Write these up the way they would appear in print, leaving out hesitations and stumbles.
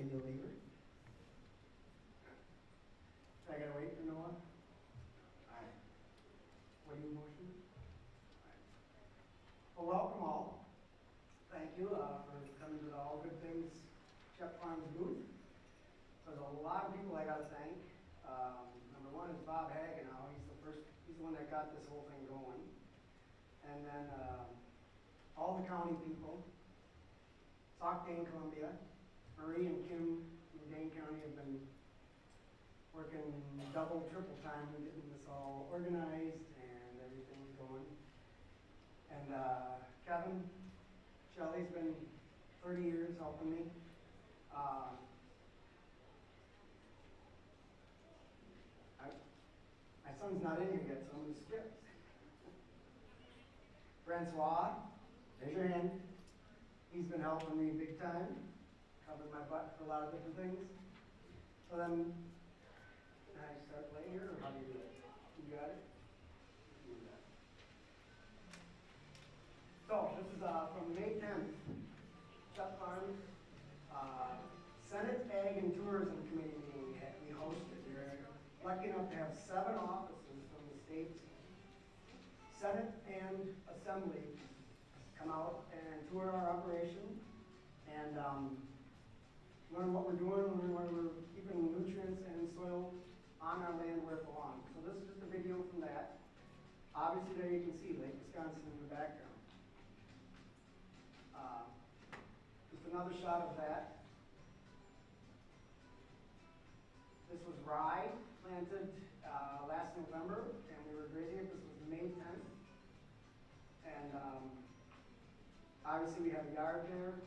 Can you leave her? I gotta wait for Noah? Alright. What do you motion? Alright. Well, welcome all. Thank you for coming to the All Good Things Schoepp Farms booth. There's a lot of people I gotta thank. Number one is Bob Hagenow. He's the one that got this whole thing going. And then all the county people, Sauk Dane, Columbia, Marie and Kim in Dane County have been working double, triple time and getting this all organized and everything going. And Kevin, Shelley's been 30 years helping me. My son's not in here yet, so I'm going to skip. Francois, raise your hand. He's been helping me big time, covered my butt for a lot of different things. So then, can I start playing here, or how do you do it? You got it? You got it. So, this is from May 10th, Schoepp Farms, Senate Ag and Tourism Committee meeting we hosted. We're lucky enough to have 7 offices from the state, Senate and Assembly come out and tour our operation and learn what we're doing, learn where we're keeping nutrients and soil on our land where it belongs. So this is just a video from that. Obviously there you can see Lake Wisconsin in the background. Just another shot of that. This was rye planted last November, and we were grazing it. This was May 10th. And obviously we have a yard there.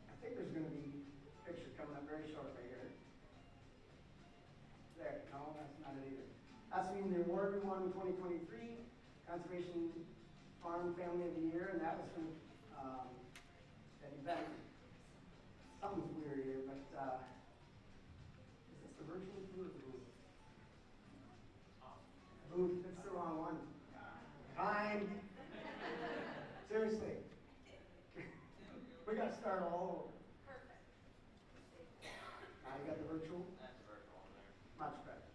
I think there's going to be a picture coming up very shortly here. There, no, that's not it either. That's been the award we won in 2023, Conservation Farm Family of the Year, and that was from that event. Something's weird here, but is this the virtual booth or the booth? Booth, that's the wrong one. Fine. Seriously. We got to start all over. Perfect. Now you got the virtual? That's virtual on there. Much better.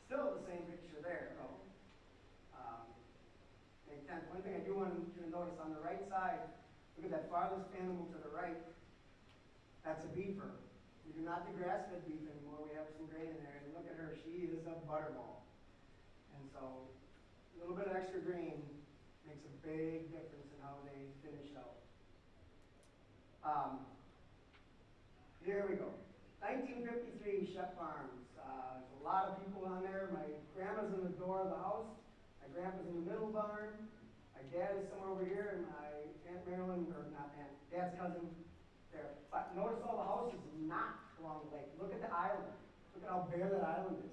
Still the same picture there, though. May 10th. One thing I do want you to notice on the right side, look at that farthest animal to the right. That's a beefer. We do not do grass-fed beef anymore. We have some grain in there. And look at her. She is a butterball. And so a little bit of extra grain makes a big difference in how they finish out. Here we go. 1953 Schoepp Farms. There's a lot of people on there. My grandma's in the door of the house. My grandpa's in the middle barn. My dad is somewhere over here, and my Aunt Marilyn, or not Aunt, Dad's cousin there. But notice all the houses not along the lake. Look at the island. Look at how bare that island is.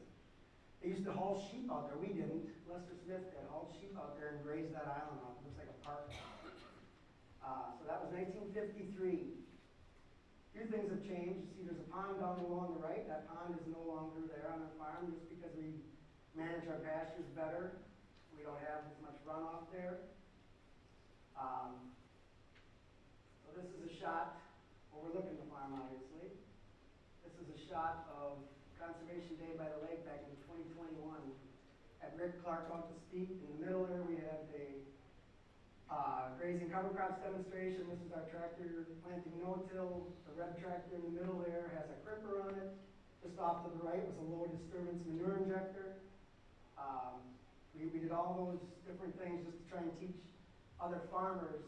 They used to haul sheep out there. We didn't. Lester Smith did. Hauled sheep out there and grazed that island off. It looks like a park. So that was 1953. A few things have changed. You see there's a pond down below on the right. That pond is no longer there on our farm just because we manage our pastures better. We don't have as much runoff there. So this is a shot overlooking the farm, obviously. This is a shot of Conservation Day by the Lake back in 2021. Had Rick Clark out to speak. In the middle there we had a grazing cover crops demonstration. This is our tractor planting no-till. The red tractor in the middle there has a crimper on it. Just off to the right was a low disturbance manure injector. We did all those different things just to try and teach other farmers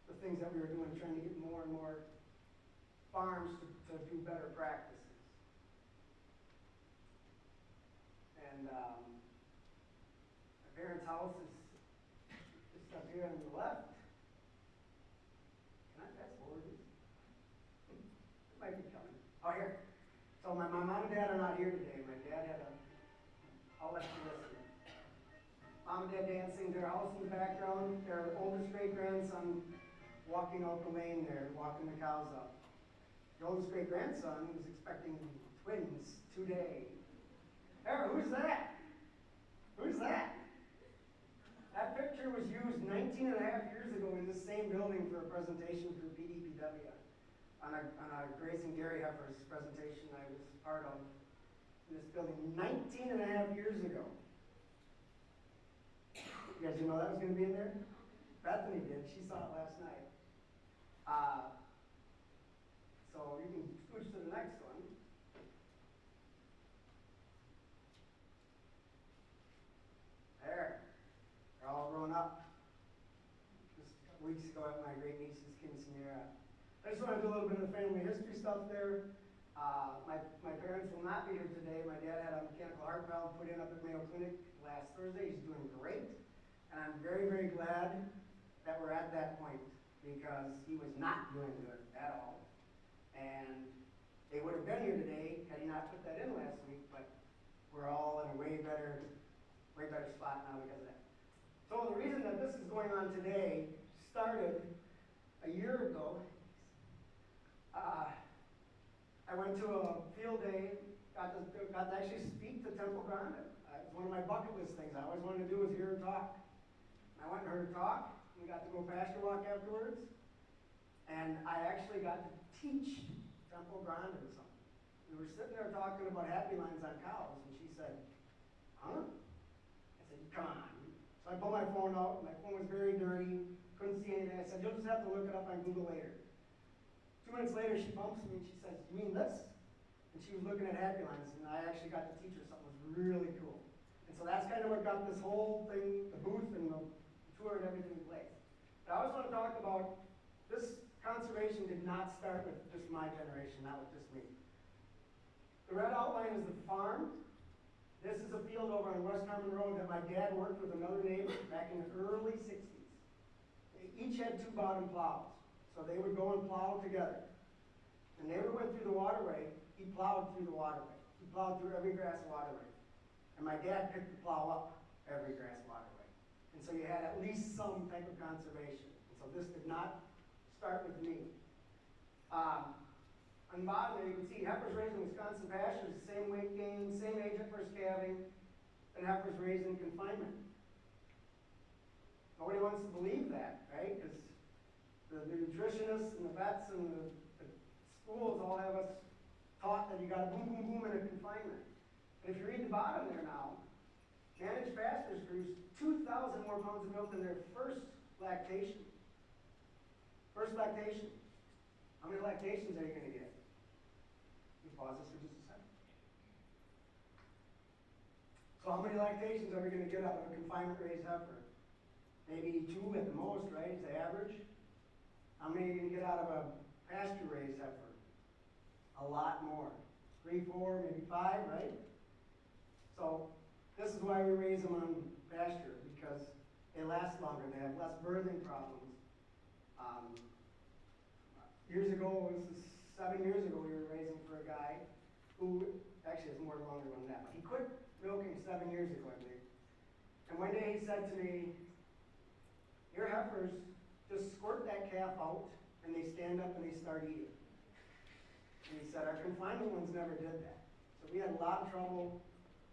the things that we were doing, trying to get more and more farms to do better practices. And my parents' house is just up here on the left. Can I fast forward this? It might be coming. Oh, here. So my mom and dad are not here today. My dad had I'll let you listen. Mom and dad dancing, their house in the background, their oldest great-grandson walking out the lane there, walking the cows up. The oldest great-grandson was expecting twins today. Hey, who's that? Who's that? That picture was used 19 and a half years ago in the same same building for a presentation for PDPW on a grazing dairy heifers presentation I was part of in this building 19 and a half years ago. You guys didn't know that was going to be in there? Bethany did. She saw it last night. So you can switch to the next one. There. They're all grown up. Just a couple weeks ago at my great niece's quinceanera. I just want to do a little bit of the family history stuff there. My parents will not be here today. My dad had a mechanical heart valve put in up at Mayo Clinic last Thursday. He's doing great. And I'm very, very glad that we're at that point because he was not doing good at all. And they would have been here today had he not put that in last week, but we're all in a way better spot now because of that. So the reason that this is going on today started a year ago. I went to a field day, got to actually speak to Temple Grande. It was one of my bucket list things. I always wanted to do was hear her talk. And I went and heard her talk. We got to go pasture walk afterwards. And I actually got to teach Temple Grande something. We were sitting there talking about happy lines on cows, and she said, huh? I said, come on. So I pulled my phone out. My phone was very dirty. Couldn't see anything. I said, you'll just have to look it up on Google later. 2 minutes later, she bumps me and she says, you mean this? And she was looking at happy lines, and I actually got to teach her something that was really cool. And so that's kind of what got this whole thing, the booth and the tour and everything in place. But I always want to talk about this conservation did not start with just my generation, not with just me. The red outline is the farm. This is a field over on West Harmon Road that my dad worked with another neighbor back in the early 60s. They each had 2 bottom plows. So they would go and plow together. The neighbor went through the waterway, he plowed through the waterway. He plowed through every grass waterway. And my dad picked the plow up every grass waterway. And so you had at least some type of conservation. And so this did not start with me. On the bottom there you can see heifers raised in Wisconsin pastures, same weight gain, same age at first calving, and heifers raised in confinement. Nobody wants to believe that, right? Because the nutritionists and the vets and the schools all have us taught that you got to boom, boom, boom in a confinement. And if you read the bottom there now, managed pastures produce 2,000 more pounds of milk than their first lactation. First lactation. How many lactations are you going to get? Let me pause this for just a second. So how many lactations are we going to get out of a confinement-raised heifer? Maybe 2 at the most, right? It's the average. How many are you going to get out of a pasture-raised heifer? A lot more. 3, 4, maybe 5, right? So this is why we raise them on pasture, because they last longer. They have less birthing problems. Years ago, this is 7 years ago, we were raising for a guy who, actually it's more longer than that, but he quit milking 7 years ago, I believe. And one day he said to me, your heifers just squirt that calf out, and they stand up and they start eating. And he said, our confinement ones never did that. So we had a lot of trouble.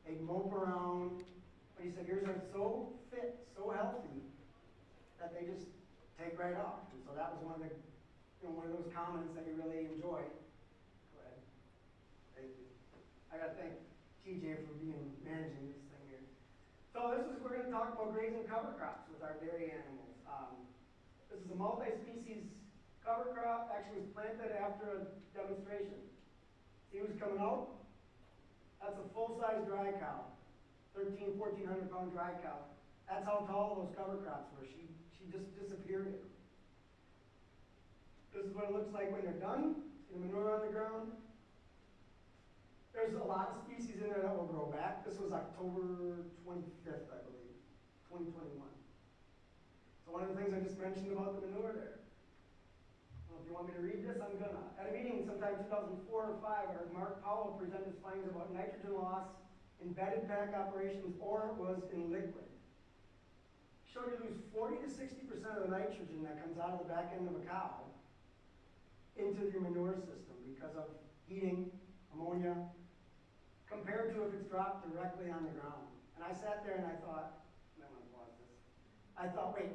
They'd mope around. But he said, yours are so fit, so healthy, that they just take right off. And so that was one of those comments that you really enjoy. Go ahead. Thank you. I got to thank TJ for managing this thing here. So we're going to talk about grazing cover crops with our dairy animals. This is a multi-species cover crop. Actually was planted after a demonstration. See who's coming out? That's a full-size dry cow. 1,400 pound dry cow. That's how tall those cover crops were. She just disappeared. This is what it looks like when they're done. See the manure on the ground. There's a lot of species in there that will grow back. This was October 25th, I believe, 2021. So one of the things I just mentioned about the manure there. Well, if you want me to read this, I'm gonna. At a meeting sometime 2004 or 5, I heard Mark Powell present his findings about nitrogen loss in bedded pack operations, or it was in liquid. Showed you lose 40 to 60% of the nitrogen that comes out of the back end of a cow into your manure system because of heating, ammonia, compared to if it's dropped directly on the ground. And I sat there and I thought, I might want to pause this. I thought, wait,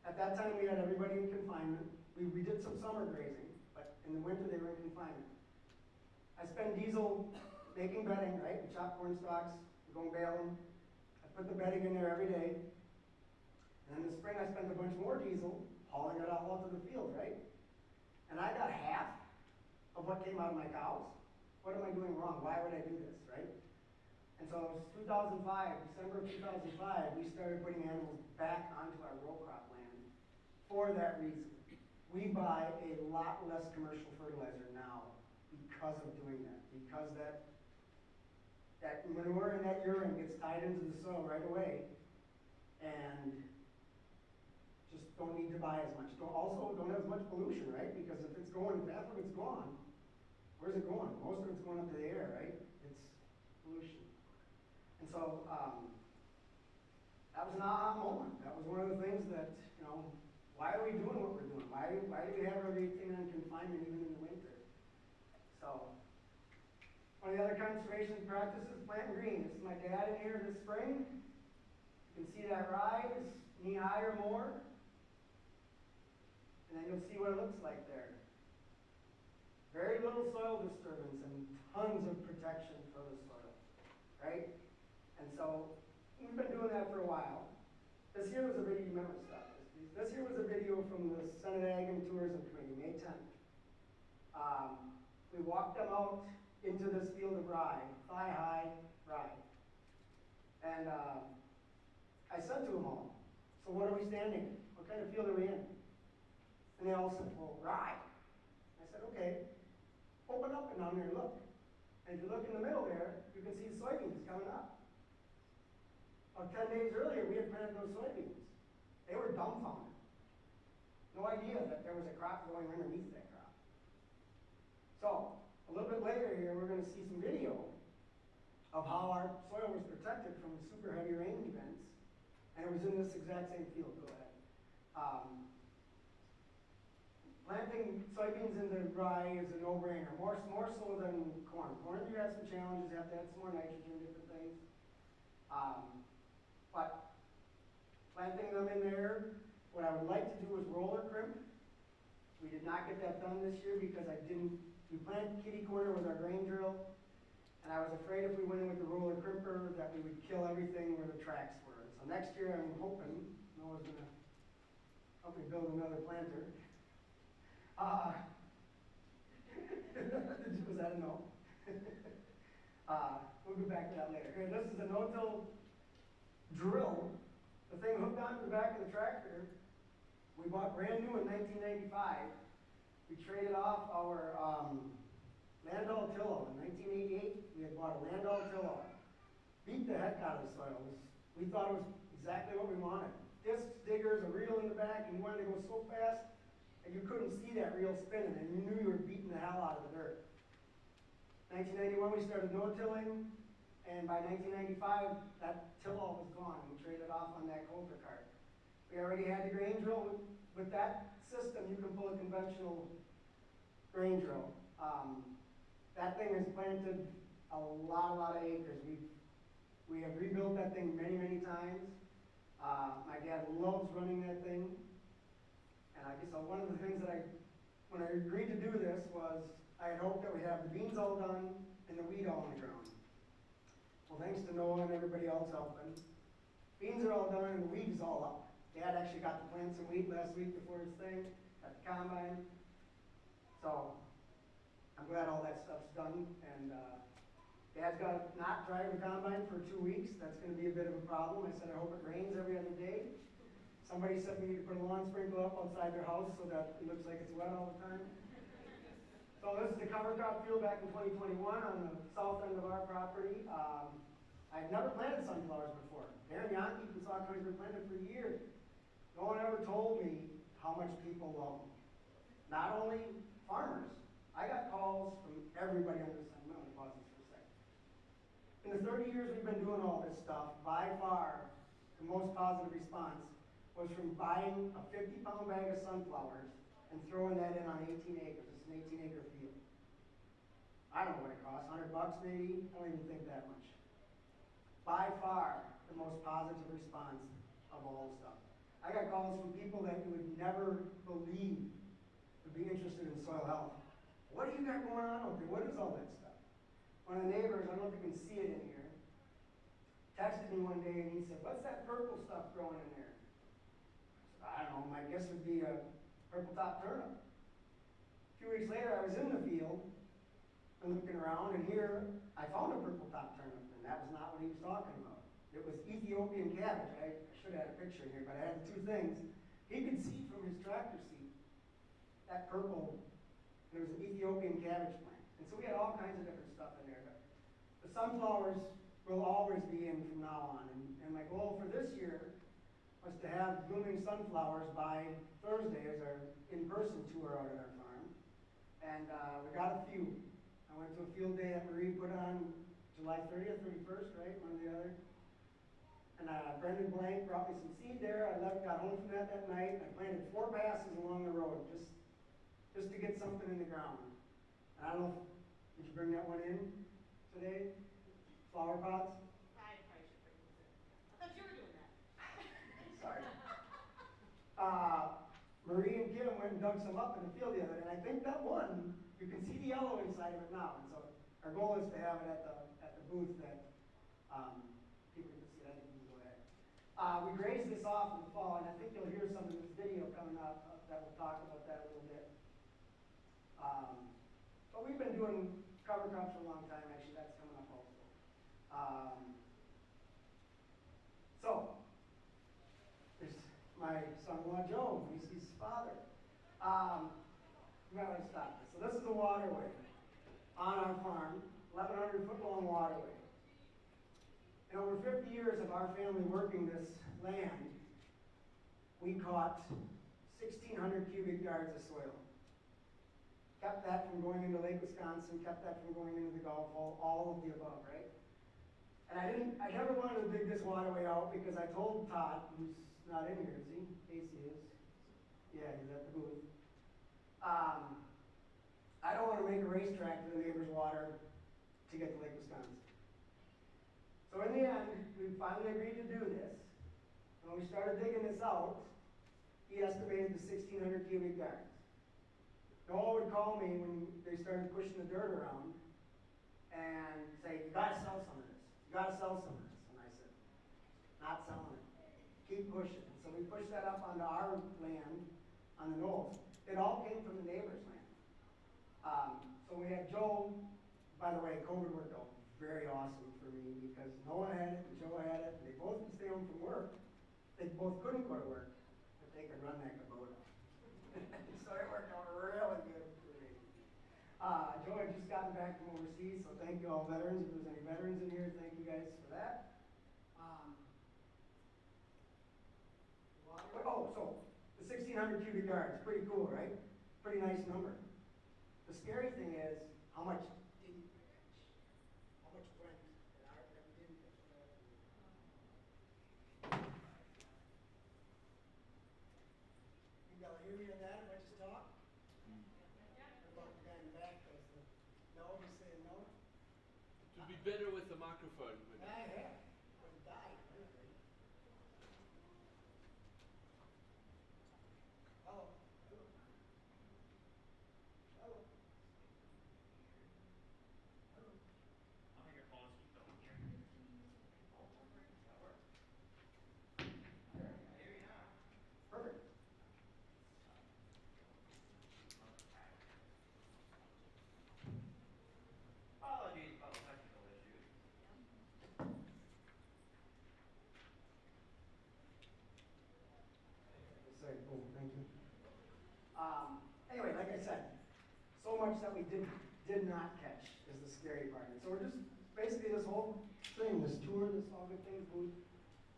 At that time, we had everybody in confinement. We did some summer grazing, but in the winter, they were in confinement. I spend diesel making bedding, right? We chop corn stalks, we go and bale them. I put the bedding in there every day. And in the spring, I spent a bunch more diesel hauling it out to the field, right? And I got half of what came out of my cows. What am I doing wrong? Why would I do this, right? And so it was 2005, December of 2005, we started putting animals back onto our row crop land for that reason. We buy a lot less commercial fertilizer now because of doing that, because that manure and that urine gets tied into the soil right away, and just don't need to buy as much. Also don't have as much pollution, right? Because if it's going, if half of it's gone, where's it going? Most of it's going up to the air, right? It's pollution. And so that was an aha moment. That was one of the things that, why are we doing what we're doing? Why do we have everything on confinement even in the winter? So, one of the other conservation practices, plant green. This is my dad in here this spring. You can see that rise, knee high or more. And then you'll see what it looks like there. Very little soil disturbance and tons of protection for the soil, right? And so, we've been doing that for a while. This here was a video, you remember stuff. This here was a video from the Senate Ag and Tourism Committee, May 10th. We walked them out into this field of rye, thigh-high rye. And I said to them all, so what are we standing in? What kind of field are we in? And they all said, well, rye. I said, okay, open up and down there and look. And if you look in the middle there, you can see the soybeans coming up. 10 days earlier, we had planted those soybeans. They were dumbfounded. No idea that there was a crop going underneath that crop. So, a little bit later here, we're going to see some video of how our soil was protected from super heavy rain events. And it was in this exact same field. Go ahead. Planting soybeans into rye is a no-brainer, more so than corn. Corn, you have some challenges, you have to add some more nitrogen, different things. But planting them in there, what I would like to do is roller crimp. We did not get that done this year because we planted kitty corner with our grain drill, and I was afraid if we went in with the roller crimper that we would kill everything where the tracks were. And so next year I'm hoping Noah's going to help me build another planter. Was that a no? We'll go back to that later. Here, this is a no-till drill. The thing hooked onto the back of the tractor. We bought brand new in 1995. We traded off our Landau Tillo. In 1988, we had bought a Landau Tillo. Beat the heck out of the soil. We thought it was exactly what we wanted. Disc diggers, a reel in the back, and you wanted to go so fast and you couldn't see that reel spinning, and you knew you were beating the hell out of the dirt. 1991, we started no-tilling, and by 1995, that till-all was gone. We traded off on that Coulter cart. We already had the grain drill. With that system, you can pull a conventional grain drill. That thing has planted a lot of acres. We have rebuilt that thing many, many times. My dad loves running that thing. And I guess one of the things that when I agreed to do this was, I had hoped that we'd have the beans all done and the wheat all on the ground. Well, thanks to Noah and everybody else helping, beans are all done and the wheat is all up. Dad actually got to plant some wheat last week before his thing, at the combine. So, I'm glad all that stuff's done. And Dad's got to not drive the combine for 2 weeks. That's going to be a bit of a problem. I said I hope it rains every other day. Somebody said we need to put a lawn sprinkler up outside their house so that it looks like it's wet all the time. So this is the cover crop field back in 2021 on the south end of our property. I've never planted sunflowers before. Darren Yonke and saw country been planted for years. No one ever told me how much people love them. Not only farmers. I got calls from everybody under the sun. I'm going to pause this for a second. In the 30 years we've been doing all this stuff, by far, the most positive response was from buying a 50-pound bag of sunflowers and throwing that in on 18 acres. It's an 18-acre field. I don't know what it costs, $100 maybe? I don't even think that much. By far, the most positive response of all the stuff. I got calls from people that you would never believe would be interested in soil health. What do you got going on out there? What is all that stuff? One of the neighbors, I don't know if you can see it in here, texted me one day and he said, what's that purple stuff growing in there? I don't know, my guess would be a purple top turnip. A few weeks later, I was in the field and looking around, and here I found a purple top turnip, and that was not what he was talking about. It was Ethiopian cabbage. I should have had a picture in here, but I had the two things. He could see from his tractor seat that purple, and it was an Ethiopian cabbage plant. And so we had all kinds of different stuff in there. But the sunflowers will always be in from now on, and my goal for this year was to have blooming sunflowers by Thursday as our in-person tour out at our farm. And we got a few. I went to a field day that Marie put on July 30th, 31st, right? One or the other. And Brendan Blank brought me some seed there. I got home from that night. I planted 4 passes along the road just to get something in the ground. And I don't know, did you bring that one in today? Flower pots? I probably should bring this in. I thought you were doing that. Sorry. Marie and Kim went and dug some up in the field the other day, and I think that one, you can see the yellow inside of it now. And so our goal is to have it at the booth that people can see it. I think we can go ahead. We grazed this off in the fall, and I think you'll hear some of this video coming up that will talk about that a little bit. But we've been doing cover crops for a long time. Actually, that's coming up also. So, there's my son-in-law Joe, Macy's father. Where do I stop this? So this is a waterway on our farm, 1,100-foot long waterway. In over 50 years of our family working this land, we caught 1,600 cubic yards of soil. Kept that from going into Lake Wisconsin, kept that from going into the Gulf, all of the above, right? And I never wanted to dig this waterway out because I told Todd, who's not in here, is he? Casey is. Yeah, he's at the booth. I don't want to make a racetrack for the neighbor's water to get to Lake Wisconsin. So in the end, we finally agreed to do this. When we started digging this out, he estimated the 1,600 cubic yards. Noah would call me when they started pushing the dirt around and say, you gotta sell some of this. You gotta sell some of this. And I said, not selling it. Keep pushing. And so we pushed that up onto our land on the knolls. It all came from the neighbor's land. So we had Joe, by the way, COVID worked out very awesome for me because Noah had it and Joe had it, and they both could stay home from work. They both couldn't go to work, but they could run that Kubota. So it worked out really good for me. Joe had just gotten back from overseas, so thank you all veterans. If there's any veterans in here, thank you guys for that. So the 1,600 cubic yards, pretty cool, right? Pretty nice number. The scary thing is how much didn't catch. How much went that we didn't catch. You gotta hear me on that if I just talk? What about the guy in the back? No, he's saying no? It would be better with the microphone. I have. But it died. Hello. Hello. Hello. Hello. I'll make your phone keep going here. That works. I hear you now. Perfect. Apologies about technical issues. Sorry, cool, thank you. Anyway, like I said, so much that we did not catch is the scary part. And so we're just, basically this whole thing, this tour, this All Good Things booth,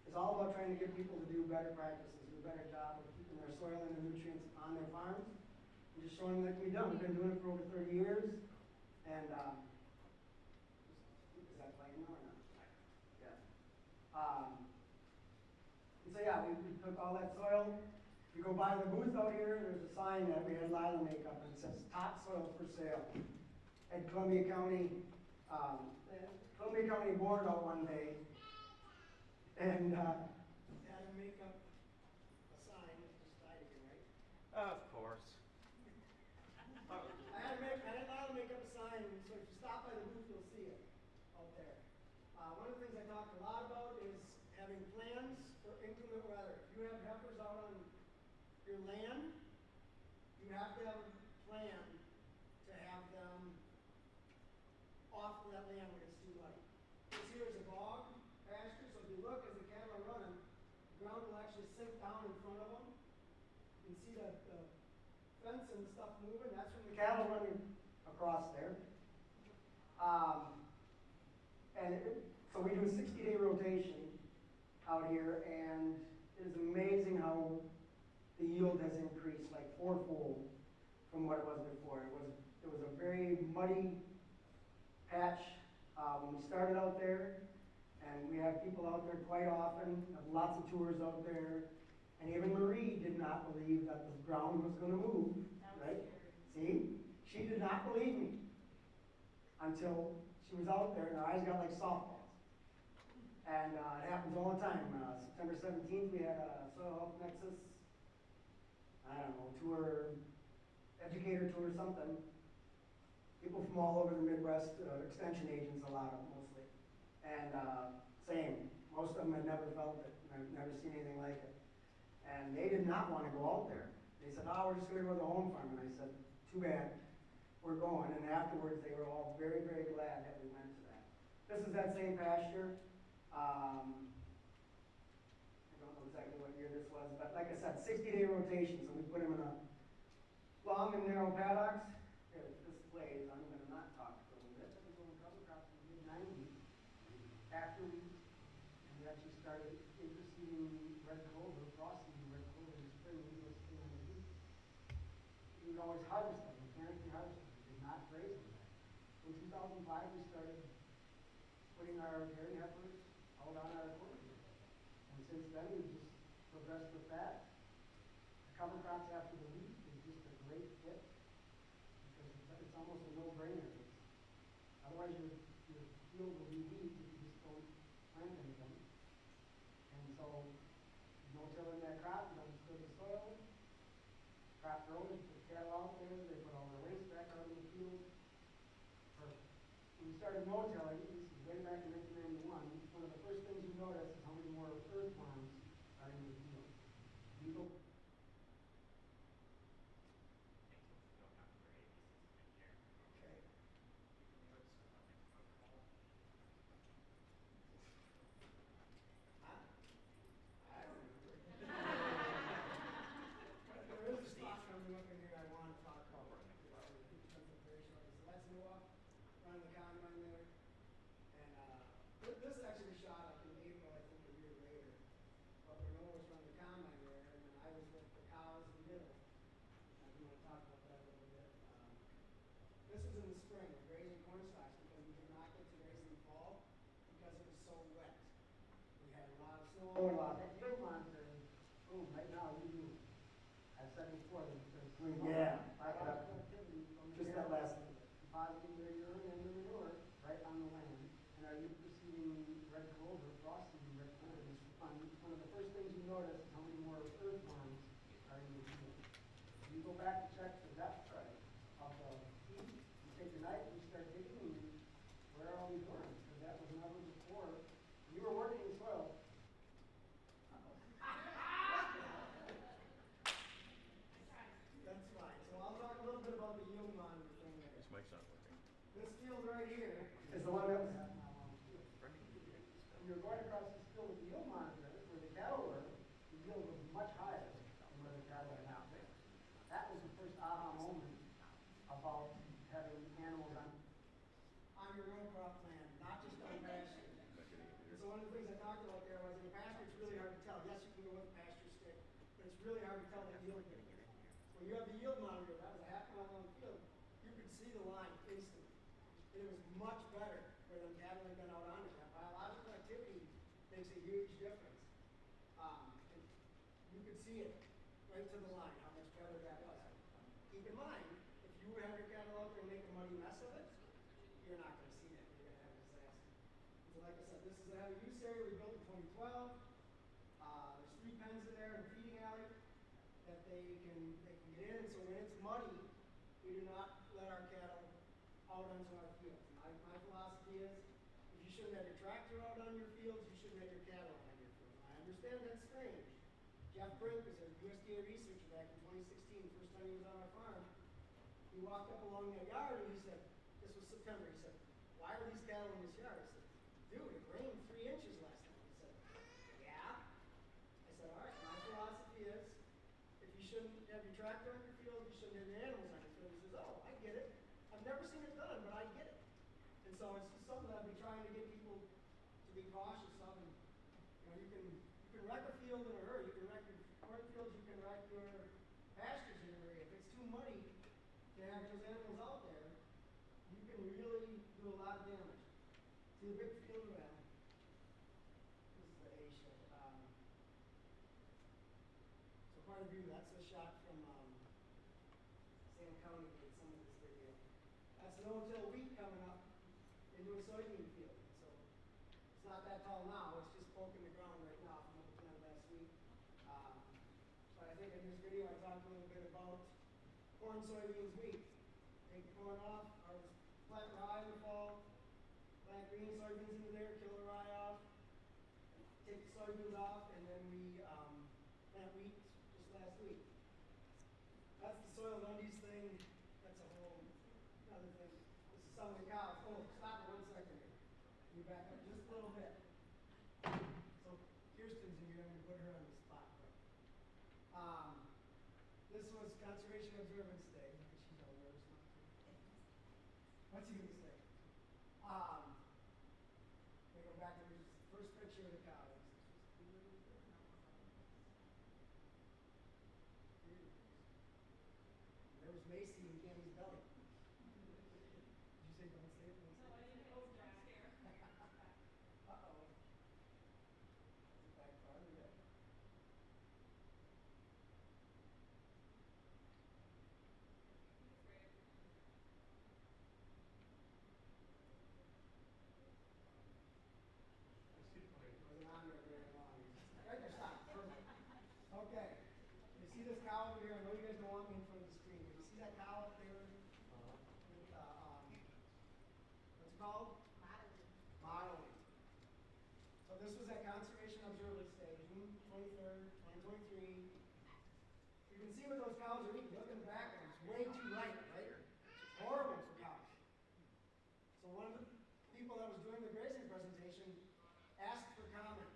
is all about trying to get people to do better practices, do a better job of keeping their soil and the nutrients on their farms, and just showing them that can be done. We've been doing it for over 30 years, and is that playing now or not? Yeah. And so yeah, we took all that soil. You go by the booth out here, there's a sign that we had Lila make up, and it says topsoil for sale. At Columbia County board out one day, and had to make up a bit weather. If you have heifers out on your land, you have to have a plan to have them off of that land when it's too light. This here is a bog pasture, so if you look as the cattle are running, the ground will actually sink down in front of them. You can see the fence and stuff moving, that's from the cattle running across there. So we do a 60-day rotation out here, and it is amazing how the yield has increased like fourfold from what it was before. It was a very muddy patch when we started out there, and we have people out there quite often, have lots of tours out there, and even Marie did not believe that the ground was going to move, right? See? She did not believe me until she was out there and her eyes got like softballs. And it happens all the time. September 17th, we had a Soil Health Nexus, I don't know, tour, educator tour, something. People from all over the Midwest, extension agents, a lot of them mostly. And same, most of them had never felt it, I've never seen anything like it. And they did not want to go out there. They said, oh, we're just going to go to the home farm. And I said, too bad, we're going. And afterwards, they were all very, very glad that we went to that. This is that same pasture. I don't know exactly what year this was, but like I said, 60-day rotation. So we put them in a long and narrow paddocks. There's displays. I'm going to not talk for a little bit. That was only cover crops in the mid-90s. After we actually started interseeding red clover, crossing red clover in the spring, we were sitting on the wheat. We would always harvest them, mechanically harvest them. We did not graze them. In 2005, we started putting our dairy heifers out on our corn. And since then, we've just progressed with that. The cover crops after the wheat is just a great fit because it's almost a no-brainer. Otherwise, your field will be weeds if you just don't plant anything. And so, no-tilling that crop, you don't disturb the soil. Crop grows, you put cattle out there, they put all their waste back out in the field. Perfect. When we started no-tilling, this is way back in 1991, one of the first things you notice is how many more earthworms are in the field. You go. Okay. Huh? I don't remember. There is a stock I'm looking here I want to talk about. So that's Noah running the combine there. And this actually shot up in April, I think a year later. But when Noah was running the combine there, and then I was with the cows in the middle. I do want to talk about that a little bit. This was in the spring, we're grazing corn stalks because we did not get to graze in the fall because it was so wet. We had a lot of snow, a lot of yield monster. Boom, right now you do. I've said before, yeah, back it up. Just that last thing. Depositing their urine and the manure right on the land. And are you perceiving red clover, frosting red clover? One of the first things you notice is how many more earthworms are in the field. You go back to check the depth chart of the seed, you take your knife and you start digging, and where are all these worms? Because that was never before. You were working in soil. That's fine. So I'll talk a little bit about the yield monitor thing there. This mic's not working. This field right here is the one that was when you're going across this field with the yield monitor, where the cattle were, the yield was much higher than where the cattle are now. That was the first aha moment about having animals on your row crop land, not just on pasture. And so one of the things I talked about there was in pasture, it's really hard to tell. Yes, you can go with a pasture stick, but it's really hard to tell the yield difference. When you have the yield monitor, that was a half mile long field, you could see the line instantly. And it was much better where them cattle had been out on it. That biological activity makes a huge difference. And you could see it right to the line, how much better that was. Keep in mind, if you have your cattle out there and make a muddy mess of it, you're not going to see that. You're going to have a disaster. So like I said, this is a heavy use area we built in 2012. There's 3 pens in there and a feeding alley that they can get in. And so when it's muddy, we do not let our cattle out onto our fields. My philosophy is, if you shouldn't have your tractor out on your fields, you shouldn't have your cattle out on your fields. I understand understand that's strange. Jeff Brink was a USDA researcher back in 2016, the first time he was on our farm. He walked up along that yard and he said, this was September, he said, why are these cattle in this yard? I said, dude, it rained 3 inches last night. He said, yeah. I said, all right, my philosophy is, if you shouldn't have your tractor on your field, you shouldn't have your animals on your field. He says, oh, I get it. I've never seen it done, but I get it. And so it's just something that I've been trying to get people to be cautious of. And, you can wreck a field in a hurry. You can wreck your cornfields, you can wreck your pastures in a hurry. If it's too muddy to have those animals out there, you can really do a lot of damage. See the big field around. This is the A show. So part of view, that's a shot from Sam County did some of this video. That's an no-till wheat coming up into a soybean field. So it's not that tall now, it's just poking the ground right now from what we did last week. But I think in this video I talked a little bit about corn, soybeans, wheat. Take the corn off, harvest, plant rye in the fall, plant green soybeans into there, kill the rye off, take the soybeans off, and then we plant wheat just last week. That's the soil undies thing. That's a whole other thing. This is some of the cows. Oh, stop for 1 second here. Can you back up just a little bit? So Kirsten's in here. I'm going to put her on the spot. This was Conservation Observance Day. She's all nervous now. What's he going to say? We go back to the first picture of the cow. There was Macy in Cammy's belly. Did you say don't say it? Don't say it. No, I didn't know, jump scare. Uh-oh. Is it back farther yet? Wasn't on there very long. Right there, stop. Perfect. Okay. You see this cow over here? I know you guys don't want me in front of the screen, but you see that cow up there? With, what's it called? Modeling. So this was at Conservation Observance Day, June 23rd, 2023. You can see what those cows are eating. Look in the background. It's way too light, right? It's horrible for cows. So one of the people that was doing the grazing presentation asked for comments.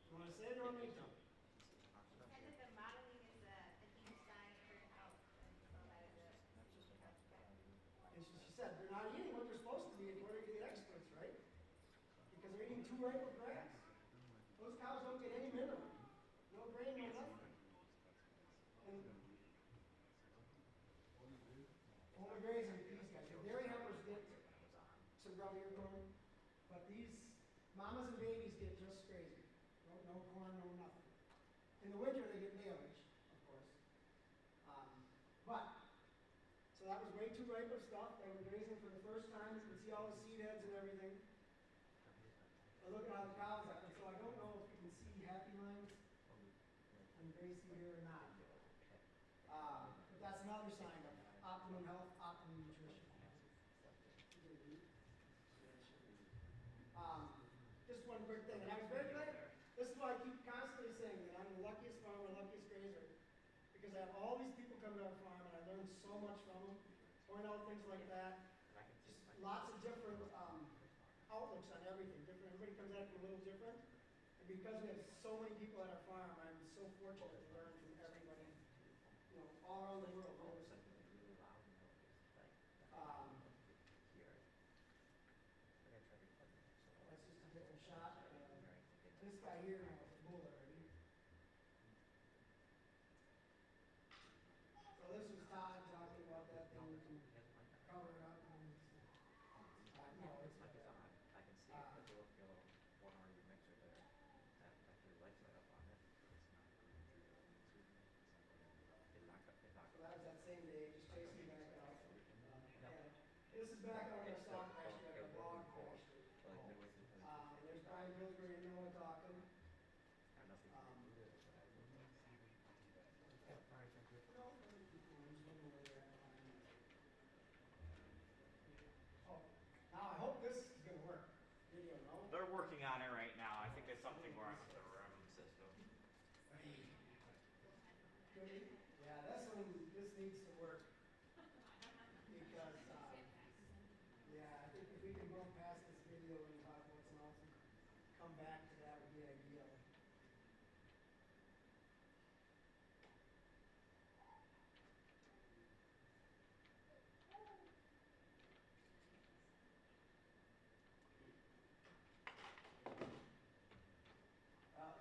You want to say it or me? I think the modeling is a huge sign for health, and so that is a. And she said they're not eating what they're supposed to be according to the experts, right? Because they're eating too ripe of grass. Those cows don't get any mineral. No grain, no nothing. And only grazing these guys. The dairy heifers get some ground ear corn, but these mamas and babies get just grazing. No corn, no nothing. In the winter they get baleage, of course. So that was way too ripe of stuff. They were grazing for the first time. You can see all the seed heads and everything. But look at how the cows are. And so I don't know if you can see happy lines and Gracie here or not. But that's another sign of optimum health, optimum nutrition. Just one quick thing, and I was very glad. This is why I keep constantly saying that I'm the luckiest farmer, luckiest grazer, because I have all these people come to our farm and I learn so much from them, point out things like that. Just lots of different outlooks on everything. Everybody comes at it from a little different. And because we have so many people at our farm, I'm so fortunate to learn from everybody, all around the world. That's just a different shot. This guy here now is a bull already. So this was Todd talking about that thing. We can cover it up. And, no, it's I can see it, but the little 1 hour mixer there, that actually lights right up on it. It knocked up, So that was that same day, just chasing back out. This is back on our stock pasture, our log pasture. There's Brian Pillsbury and Noah talking. Now I hope this is going to work. Video, no? They're working on it right now. I think there's something wrong with the Yeah, this needs to work. Because, yeah, I think if we can go past this video and talk about something else and come back to that would be ideal.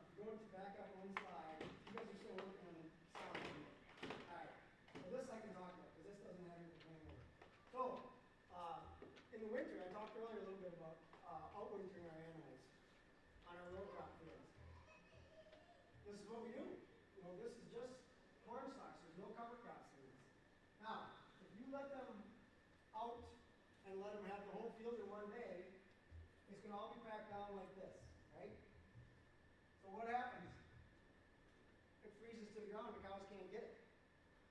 If you go to back up one slide, you guys are still working on sound. Alright, so this I can talk about, because this doesn't have anything going on. So, in the winter, I talked earlier a little bit about outwintering our animals on our row crop fields. This is what we do. You know, this is just corn stalks. There's no cover crops in this. Now, if you let them out and let them have the whole field in one day, it's going to all be packed down like this, right? So what happens? It freezes to the ground. The cows can't get it,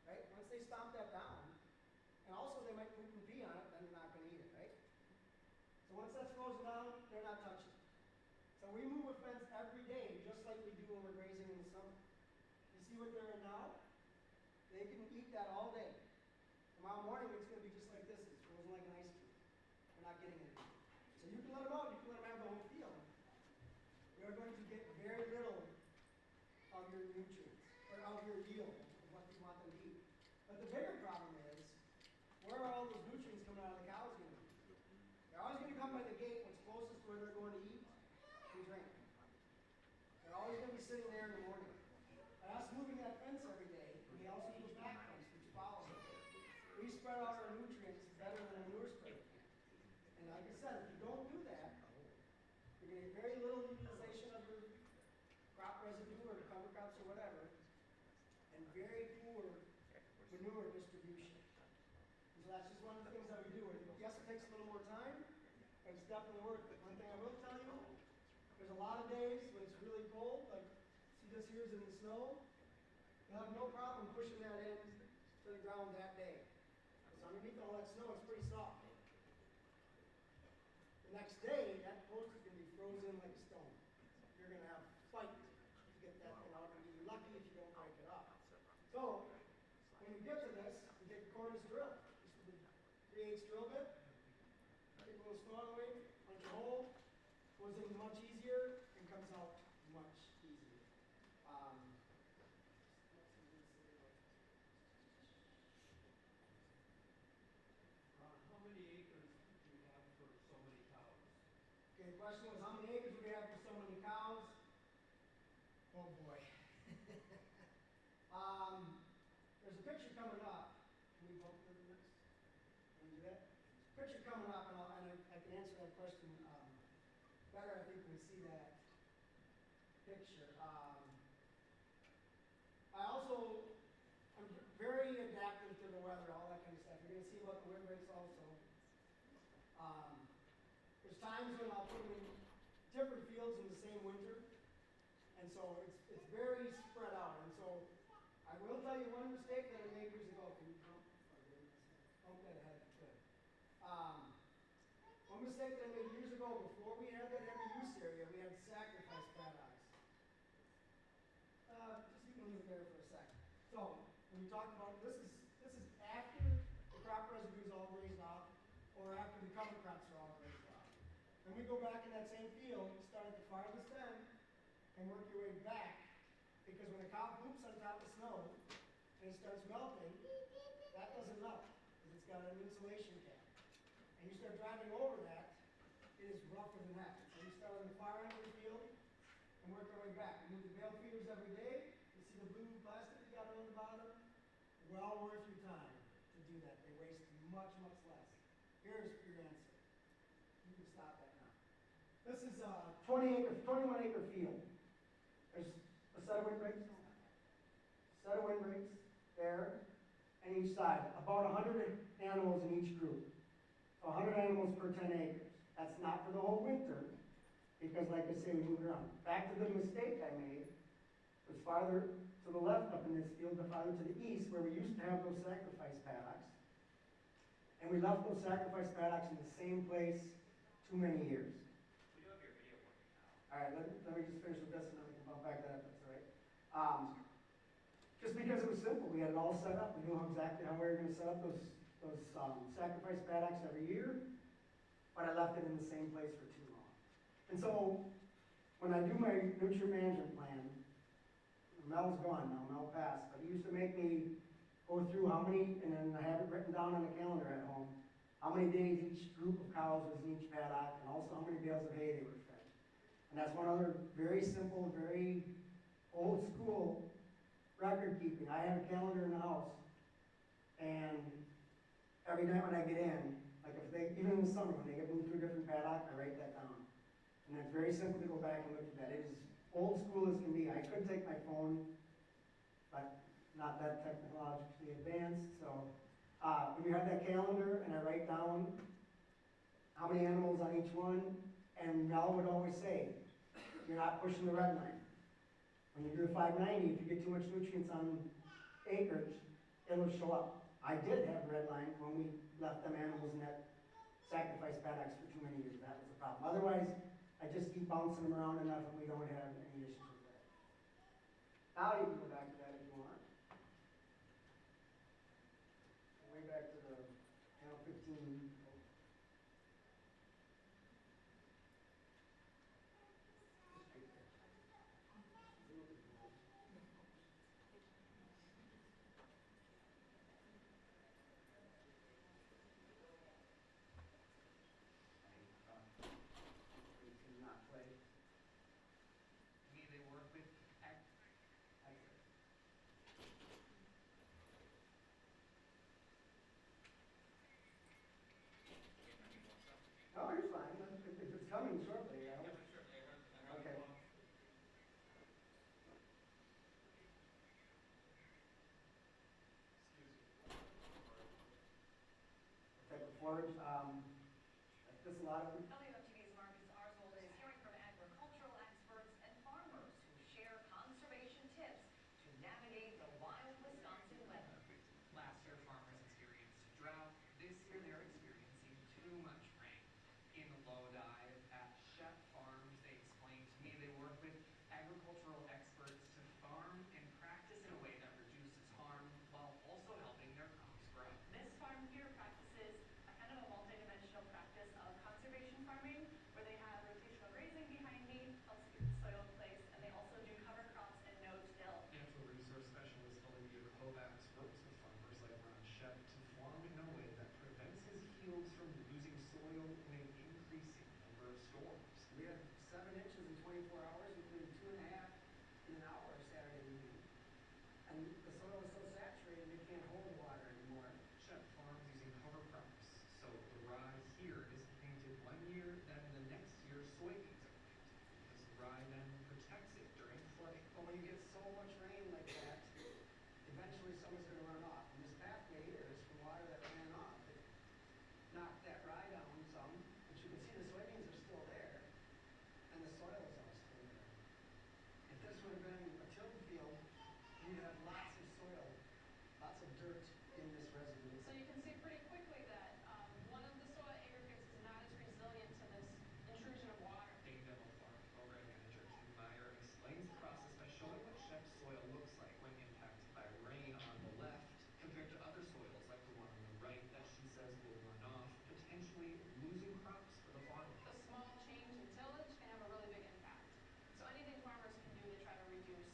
right? Once they stomp that down, and also they might poop and pee on it, then they're not going to eat it, right? So once that's frozen down, they're not touching it. So we move a fence every day, just like we do when we're grazing in the summer. You see what they're in now? They can eat that all day. Tomorrow morning, it's going to be just like this. It's frozen like an ice cube. They're not getting anything. So you can let them out. You can let them have the whole field. You're going to get very little of your nutrients, or of your yield, of what you want them to eat. But the bigger problem is, where are all those nutrients coming out of the cows going to be? They're always going to come by the gate, what's closest to where they're going to eat and drink. They're always going to be sitting there in the morning. And us moving that fence every day, and we also use back fence, which follows it. We spread out our nutrients better than a manure spreader. And like I said, if you don't do that, you're going to get very little utilization of your crop residue or cover crops or whatever, and very poor manure distribution. So that's just one of the things that we do. Yes, it takes a little more time, but it's definitely worth it. One thing I will tell you, there's a lot of days when it's really cold, like see this here is in the snow, you'll have no problem pushing that in to the ground that day. Because underneath all that snow, it's pretty soft. The next day, that post is going to be frozen like a stone. You're going to have to fight to get that thing out, and you're lucky if you don't break it up. So, when we get to this, we take a cordless drill. This is the 3/8 drill bit. Take a little smaller weight, punch a hole, goes in much easier, and comes out much easier. How many acres do you have for so many cows? Okay, the question was how many acres do we have for so many cows? Oh boy. There's a picture coming up. Can we vote for the next? Can we do that? Picture coming up, and I can answer that question better, I think, when we see that picture. I'm very adaptive to the weather, all that kind of stuff. You're going to see about the wind rates also. There's times when I'll put them in different fields in the same winter, and so it's very spread out. And so I will tell you one mistake that I made years ago. Can you pump that ahead? Good. One mistake that I made years ago, before we had that heavy use area, we had sacrifice paddocks. Just you can leave it there for a second. So when we talk about this is after the crop residue is all grazed off, or after the cover crops are all grazed off. And we go back in that same field, start at the farthest end, and work your way back. Because when a cow poops on top of snow and it starts melting, that doesn't melt because it's got an insulation cap. And you start driving over that, it is rougher than that. So you start on the far end of the field and work our way back. We move the bale feeders every day. You see the blue plastic you got on the bottom? Well worth your time to do that. They waste much, much less. Here's your answer. You can stop that now. This is a 21 acre field. There's a set of windbreaks there, and each side. About 100 animals in each group. So 100 animals per 10 acres. That's not for the whole winter, because like I say, we move around. Back to the mistake I made, was farther to the left up in this field, but farther to the east, where we used to have those sacrifice paddocks. And we left those sacrifice paddocks in the same place too many years. We do have your video working now. All right, let me just finish with this and then we can bump back that up, that's all right. Just because it was simple, we had it all set up, we knew exactly how we were gonna set up those sacrifice paddocks every year, but I left it in the same place for too long. And so, when I do my nutrient management plan, Mel's gone now, Mel passed, but he used to make me go through how many, and then I have it written down on the calendar at home, how many days each group of cows was in each paddock, and also how many bales of hay they were fed. And that's one other very simple, very old school record keeping. I have a calendar in the house, and every night when I get in, like if they, even in the summer, when they get moved to a different paddock, I write that down. And it's very simple to go back and look at that. It is old school as can be. I could take my phone, but not that technologically advanced. So when you have that calendar and I write down how many animals on each one, and Mel would always say, you're not pushing the red line. When you do the 590, if you get too much nutrients on acreage, it'll show up. I did have red line when we left them animals in that sacrifice paddocks for too many years. That was the problem. Otherwise, I just keep bouncing them around enough and we don't have any issues with that. Now you can go back to that if you want. Way back to the channel 15. Not play. Me, they work with Oh, you're fine. If it's coming shortly, I hope. Okay. Type of forage, just a lot of. WFTV's Marcus Arzold is hearing from agricultural experts and farmers who share conservation tips to navigate the wild Wisconsin weather. Last year, farmers experienced drought. This year, they're experiencing too much rain. In Lodi at Schoepp Farms, they explained to me they work with agricultural experts to farm and practice in a way that reduces harm while also helping their crops grow. This farm here practices a kind of a multidimensional practice of conservation farming, where they have rotational grazing behind me, helps keep the soil in place, and they also do cover crops and no-till. Natural resource specialist Olivia Kovacs works with farmers like Ron Schoepp to farm in a way that prevents his fields from losing soil in an increasing number of storms. We had 7 inches in 24 hours, including 2.5 in an hour Saturday evening. And the soil is so saturated it can't hold water anymore. Schoepp farms using cover crops, so the rye here is planted one year, then the next year soybeans are planted, because the rye then protects it during flooding. But when you get so much rain like that, eventually someone's going to run off. And this pathway here is from water that ran off. It knocked that rye down some, but you can see the soybeans are still there, and the soil is all still there. If this would have been a tilled field, you'd have lots of soil, lots of dirt in this residue. So you can see pretty quickly that one of the soil aggregates is not as resilient to this intrusion of water. Dane Demo Farm Program Manager Kim Meyer explains the process by showing what Schoepp's soil looks like when impacted by rain on the left, compared to other soils like the one on the right that she says will run off, potentially losing crops for the farmer. A small change in tillage can have a really big impact. So anything farmers can do to try to reduce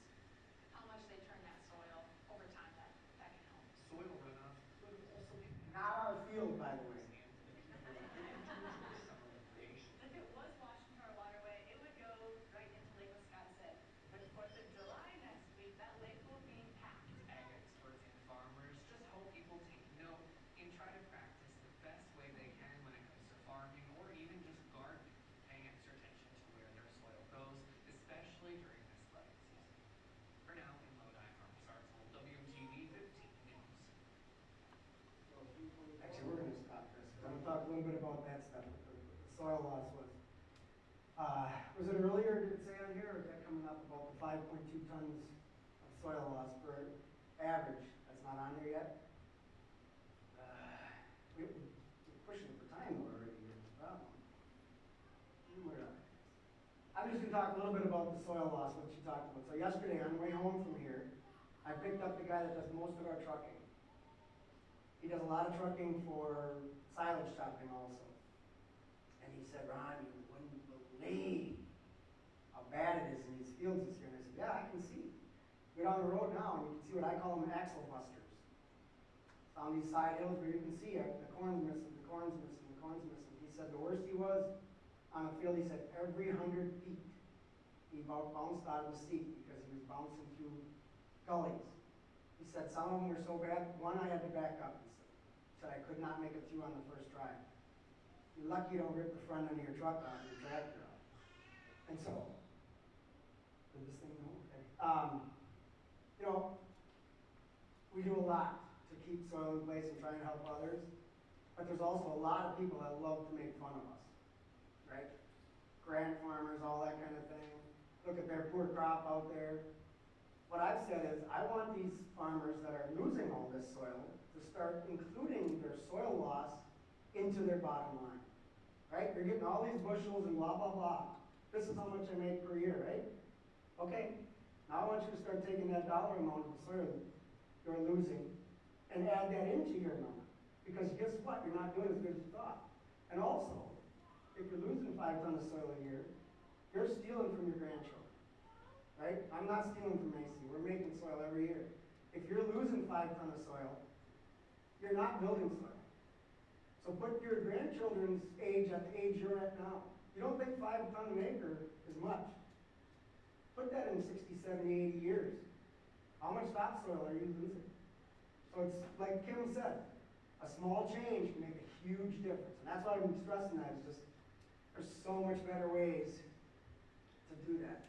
how much they turn that soil over time, that can help. Soil runoff could also impact Not our field, by the way. and the people looking to enjoy summer recreation. If it was washed into our waterway, it would go right into Lake Wisconsin. With 4th of July next week, that lake will be packed. Ag experts and farmers just hope people take note and try to practice the best way they can when it comes to farming or even just gardening, paying extra attention to where their soil goes, especially during this flooding season. For now, in Lodi, Marcus Arzold, WMTV 15 News. Actually, we're going to stop this. I'm going to talk a little bit about that stuff, what the soil loss was. Was it earlier, did it say on here, or is that coming up about the 5.2 tons of soil loss per average? That's not on there yet? We're pushing for time though already, here's the problem. Where are we? I'm I'm just gonna talk a little bit about the soil loss, what you talked about. So yesterday, on the way home from here, I picked up the guy that does most of our trucking. He does a lot of trucking for silage chopping also. And he said, Ron, you wouldn't believe how bad it is in these fields this year. And I said, yeah, I can see. Go down the road now and you can see what I call them axle busters. On these side hills where you can see the corn's missing, the corn's missing, the corn's missing. He said the worst he was on a field, he said every 100 feet he about bounced out of the seat because he was bouncing through gullies. He said some of them were so bad, one I had to back up, he said I could not make it through on the first try. You're lucky you don't rip the front end of your truck off, your tractor off. And so, did this thing go? Okay. You know, we do a lot to keep soil in place and try and help others, but there's also a lot of people that love to make fun of us, right? Grant farmers, all that kind of thing. Look at their poor crop out there. What I've said is I want these farmers that are losing all this soil to start including their soil loss into their bottom line, right? They're getting all these bushels and blah, blah, blah. This is how much I make per year, right? Okay, now I want you to start taking that dollar amount of soil you're losing and add that into your number. Because guess what? You're not doing as good as you thought. And also, if you're losing 5 tons of soil a year, you're stealing from your grandchildren, right? I'm not stealing from Macy. We're making soil every year. If you're losing 5 tons of soil, you're not building soil. So put your grandchildren's age at the age you're at now. You don't think 5 tons an acre is much. Put that in 60, 70, 80 years. How much topsoil are you losing? So it's like Kim said, a small change can make a huge difference. And that's why I'm stressing that. It's just, there's so much better ways to do that.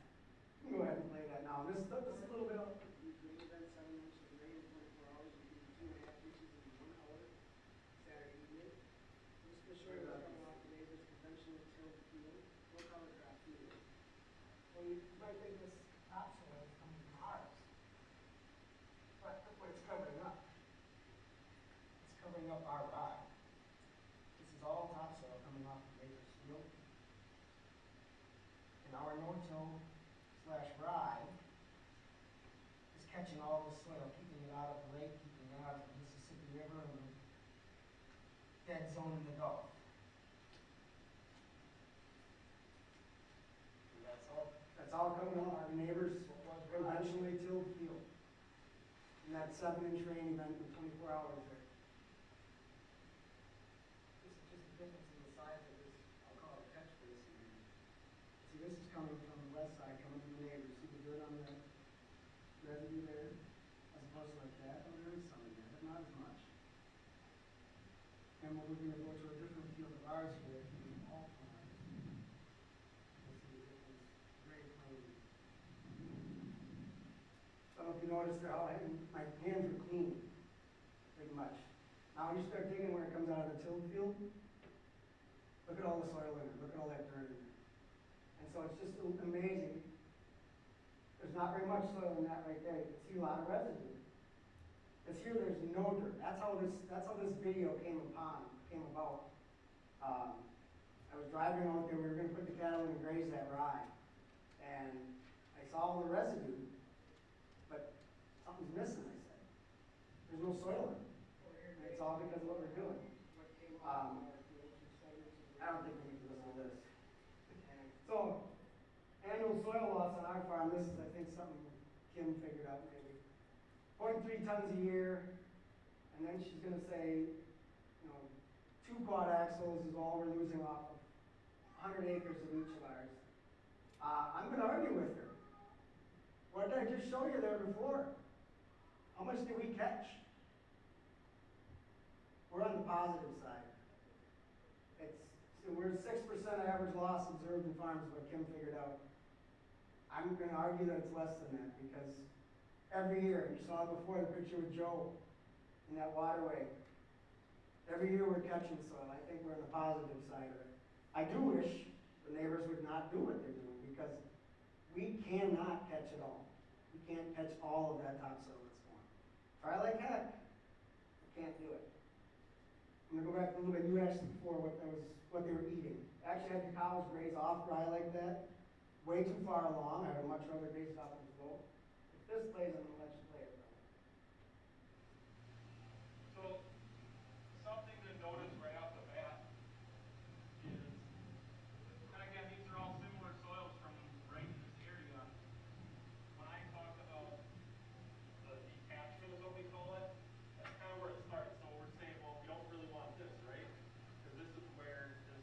You can go ahead and play that now. This is a little bit of... You rain that 7 inches of rain in 24 hours, you can do 2.5 inches in 1 hour, Saturday evening. Just to show you what's coming off the neighbor's conventional tilled field. No cover crop field. Well, you might think this topsoil is coming from ours. But look what it's covering up. It's covering up our rye. This is all topsoil coming off the neighbor's field. And our no-till / rye is catching all this soil, keeping it out of the lake, keeping it out of the Mississippi River and the dead zone in the Gulf. And that's all coming on our neighbor's conventionally tilled field. And that 7-inch rain event in 24 hours there. This is just the difference in the size of this, I'll call it a catch basin. See, this is coming from the west side, coming from the neighbors. See the dirt on the residue there? As opposed to like that. Oh, there is some in there, but not as much. And we're going to go to a different field of ours here, in all farms. You'll see the difference very plainly. I don't know if you noticed there, my hands were clean, pretty much. Now you start digging where it comes out of the tilled field, look at all the soil in it, look at all that dirt in there. And so it's just amazing. There's not very much soil in that right there. You can see a lot of residue. Because here there's no dirt. That's how this video came about. I was driving out there, we were going to put the cattle in and graze that rye. And I saw all the residue, but something's missing, I said. There's no soil in it. And it's all because of what we're doing. I don't think we need to listen to this. So, annual soil loss on our farm, this is, I think, something Kim figured out maybe. 0.3 tons a year, and then she's going to say, 2 quad axles is all we're losing off of 100 acres of each of ours. I'm going to argue with her. What did I just show you there before? How much did we catch? We're on the positive side. We're 6% average loss observed in farms, what Kim figured out. I'm going to argue that it's less than that because every year, you saw before the picture with Joe in that waterway. Every year we're catching soil. I think we're on the positive side of it. I do wish the neighbors would not do what they're doing because we cannot catch it all. We can't catch all of that topsoil that's going. Try like heck. We can't do it. I'm going to go back a little bit. You asked before what they were eating. Actually, I had the cows graze off rye like that. way too far along, I would much rather graze it off the slope. If this plays, I'm gonna let you play it. So, something to notice right off the bat is, and again, these are all similar soils from right in this area. When I talk about the detachment is what we call it, that's kind of where it starts. So we're saying, well, we don't really want this, right? Because this is where this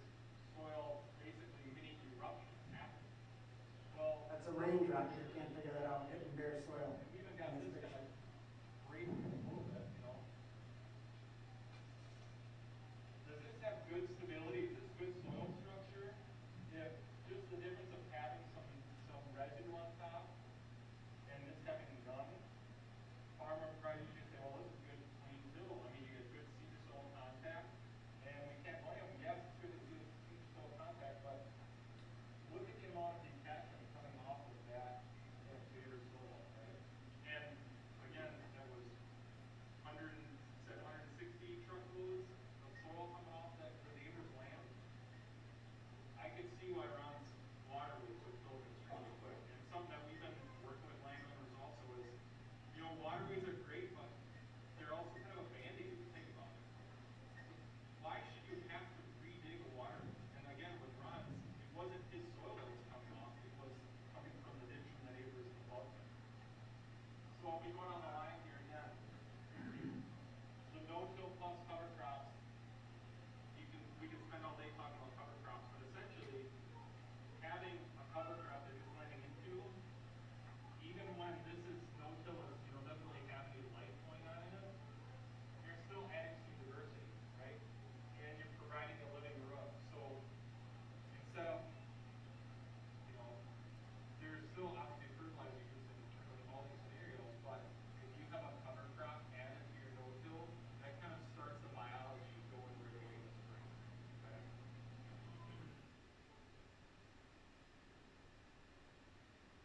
soil, basically mini eruption happens. Well, That's a raindrop, you can't figure that out, hitting bare soil. we even got this guy breaking a little bit, you know. Does this have good stability? Is this good soil structure? If just the difference of having some residue on top and this having none, farmer would probably usually say, well, this is good clean till. I mean, you get good seed soil contact, and we can't blame them. Yes, it's good seed soil contact, but look at the amount of detachment coming off of that bare soil, right? And again, that was 160 truckloads of soil coming off the neighbor's land. I could see why Ron's waterways would fill extremely quick. And something that we've been working with landowners also is, you know, waterways are great, but they're also kind of a band-aid if you think about it. Why should you have to redig a waterway? And again, with Ron's, it wasn't his soil that was coming off, it was coming from the ditch from the neighbors above him. So I'll be going on the line here again. The no-till plus cover crops, we can spend all day talking about cover crops, but essentially, having a cover crop that you're planting into, even when this is no-till, doesn't really have any life going on in it, you're still adding some diversity, right? And you're providing a living root. So instead of, there's still obviously fertilizer use in all these scenarios, but if you have a cover crop added to your no-till, that kind of starts the biology going right away in the spring. Okay?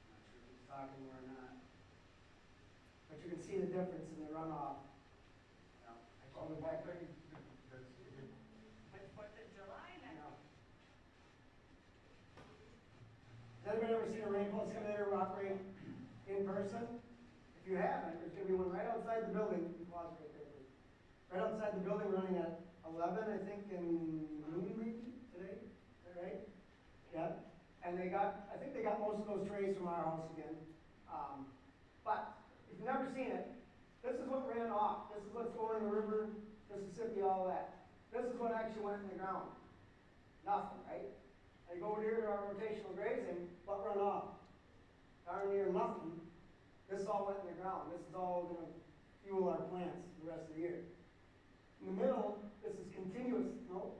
Not sure if he's talking more or not. But you can see the difference in the runoff. Well, the one thing that's, With 4th of July next Has anybody ever seen a rainfall simulator operate in person? If you haven't, there's gonna be one right outside the building. You can pause right there, please. Right outside the building, running at 11, I think, in noon maybe today. Is that right? Yeah. And I think they got most of those trays from our house again. But if you've never seen it, this is what ran off. This is what's going in the river, Mississippi, all that. This is what actually went in the ground. Nothing, right? They go over here to our rotational grazing, what run off? Darn near nothing. This all went in the ground. This is all going to fuel our plants the rest of the year. In the middle, this is continuous. No,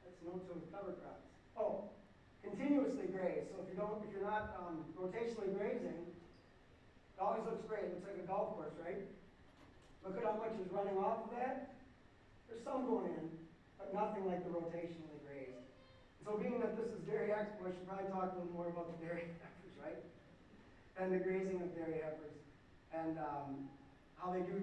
that's no-till cover crops. Oh, continuously grazed. So if you're not rotationally grazing, it always looks great. It looks like a golf course, right? Look at how much is running off of that. There's some going in, but nothing like the rotationally grazed. So being that this is dairy export, I should probably talk a little more about the dairy heifers, right? And the grazing of dairy heifers. And how they do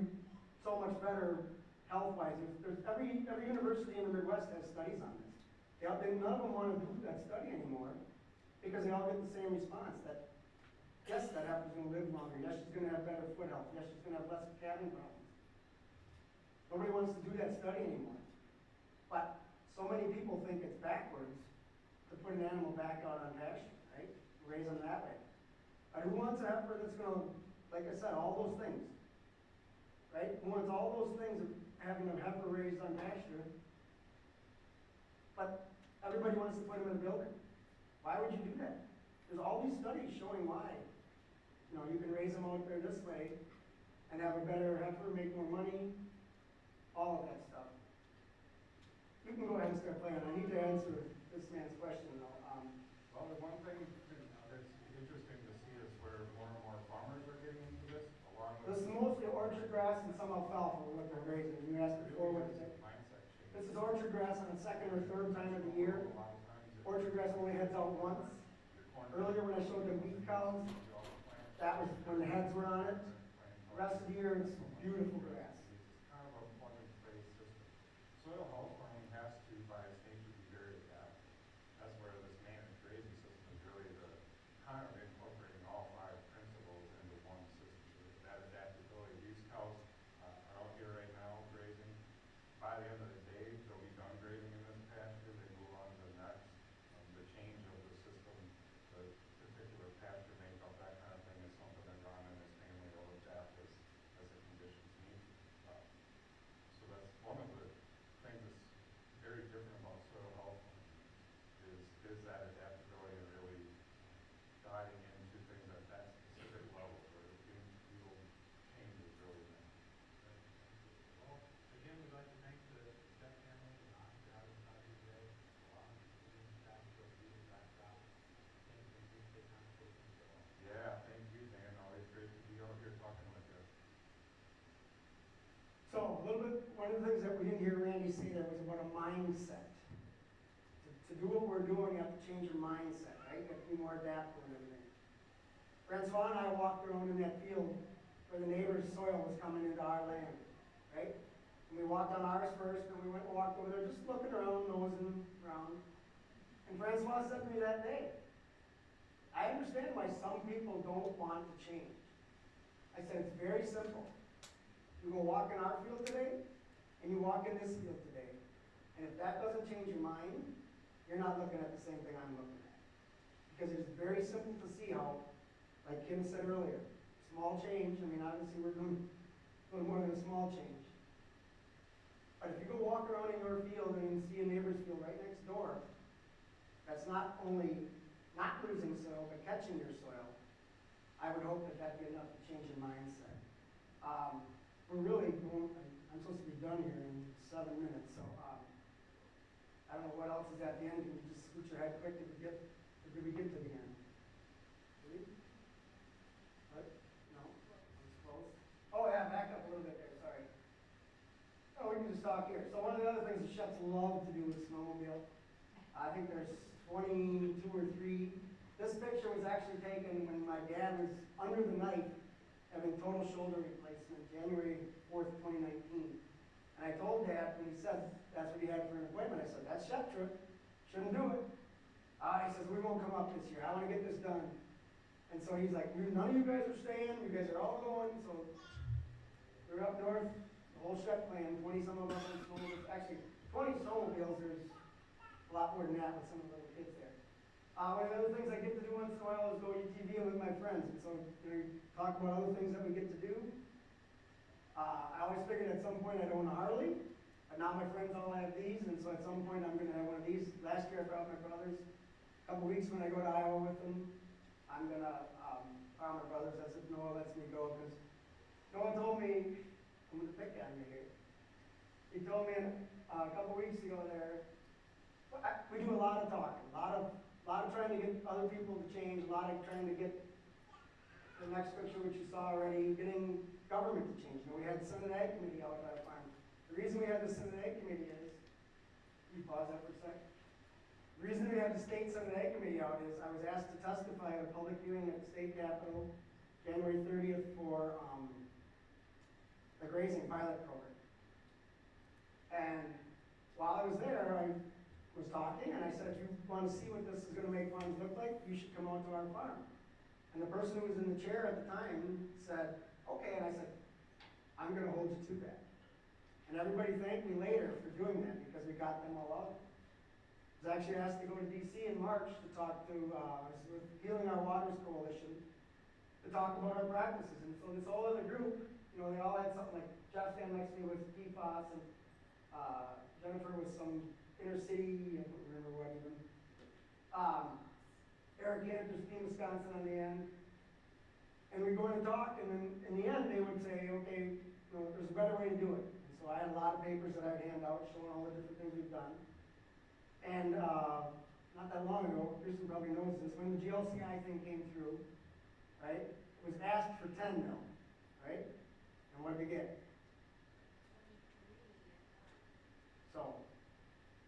so much better health-wise. Every university in the Midwest has studies on this. None of them want to do that study anymore because they all get the same response that, yes, that heifer's going to live longer. Yes, she's going to have better foot health. Yes, she's going to have less calving problems. Nobody wants to do that study anymore. But so many people think it's backwards to put an animal back out on pasture, right? Raise them that way. But who wants a heifer that's going to, like I said, all those things, right? Who wants all those things of having a heifer raised on pasture? But everybody wants to put them in a building. Why would you do that? There's all these studies showing why. You can raise them out there this way and have a better heifer, make more money, all of that stuff. You can go ahead and start playing. I need to answer this man's question though. well, the one thing that's interesting to see is where more and more farmers are getting into this, along with. This is mostly orchard grass and some alfalfa what they're raising. You asked before what is it? Mindset change. This is orchard grass on the second or third time of the year. A lot of times it- Orchard grass only heads out once. your corn- Earlier when I showed the wheat cows, you all plant- that was when the heads were on it. The rest of the year it's beautiful grass. It's kind of a plug-and-play system. Soil health farming has to, by its nature, be very adaptive. That's where this managed grazing system is really the little bit, one of the things that we didn't hear Randy say there was about a mindset. To do what we're doing, you have to change your mindset, right? You have to be more adaptable and everything. Francois and I walked around in that field where the neighbor's soil was coming into our land, right? And we walked on ours first, and we went and walked over there just looking around, nosing around. And Francois said to me that day, I understand why some people don't want to change. I said, it's very simple. You go walk in our field today, and you walk in this field today, and if that doesn't change your mind, you're not looking at the same thing I'm looking at. Because it's very simple to see how, like Kim said earlier, small change, I mean, obviously we're doing a little more than a small change. But if you go walk around in your field and you see a neighbor's field right next door, that's not only not losing soil, but catching your soil, I would hope that that'd be enough to change your mindset. We're really going, I'm supposed to be done here in 7 minutes, so I don't know what else is at the end. Can you just scoot your head quick if we get to the end? Ready? What? No? It's close. Oh yeah, back up a little bit there, sorry. Oh, we can just talk here. So one of the other things the chefs love to do with snowmobile, I think there's 22 or 3. This picture was actually taken when my dad was under the knife having total shoulder replacement, January 4th, 2019. And I told Dad, when he said that's what he had for an appointment, I said, that's chef trip, shouldn't do it. He says, we won't come up this year, I want to get this done. And so he's like, none of you guys are staying, you guys are all going. So we're up north, the whole chef clan, 20 some of us on snowmobiles, actually 20 snowmobiles, there's a lot more than that with some of the little kids there. One of the other things I get to do once in a while is go UTV with my friends. And so, talk about other things that we get to do. I always figured at some point I'd own a Harley, but now my friends all have these, and so at some point I'm going to have one of these. Last year I brought my brothers. A couple weeks when I go to Iowa with them, I'm going to borrow my brothers. I said, Noah lets me go, because Noah told me, I'm going to pick on you here. He told me a couple weeks ago there, we do a lot of talking, a lot of trying to get other people to change, a lot of trying to get the next picture, which you saw already, getting government to change. We had the Senate Ag Committee out at our farm. The reason we had the Senate Ag Committee is, can you pause that for a sec? The reason we had the State Senate Ag Committee out is I was asked to testify at a public hearing at the state capitol, January 30th, for the grazing pilot program. And while I was there, I was talking, and I said, if you want to see what this is going to make farms look like, you should come out to our farm. And the person who was in the chair at the time said, okay, and I said, I'm going to hold you to that. And everybody thanked me later for doing that, because we got them all out. I was actually asked to go to DC in March to talk to, I was with Healing Our Waters Coalition, to talk about our practices. And so this whole other group, they all had something like, Jeff standing next to me was PFAS, and Jennifer was some inner city, I don't remember what even. Eric Cantor's Team Wisconsin on the end. And we go in and talk, and then in the end they would say, okay, there's a better way to do it. And so I had a lot of papers that I'd hand out showing all the different things we've done. And not that long ago, Kristen probably knows this, when the GLCI thing came through, right, it was asked for 10 mil, right? And what did we get? So,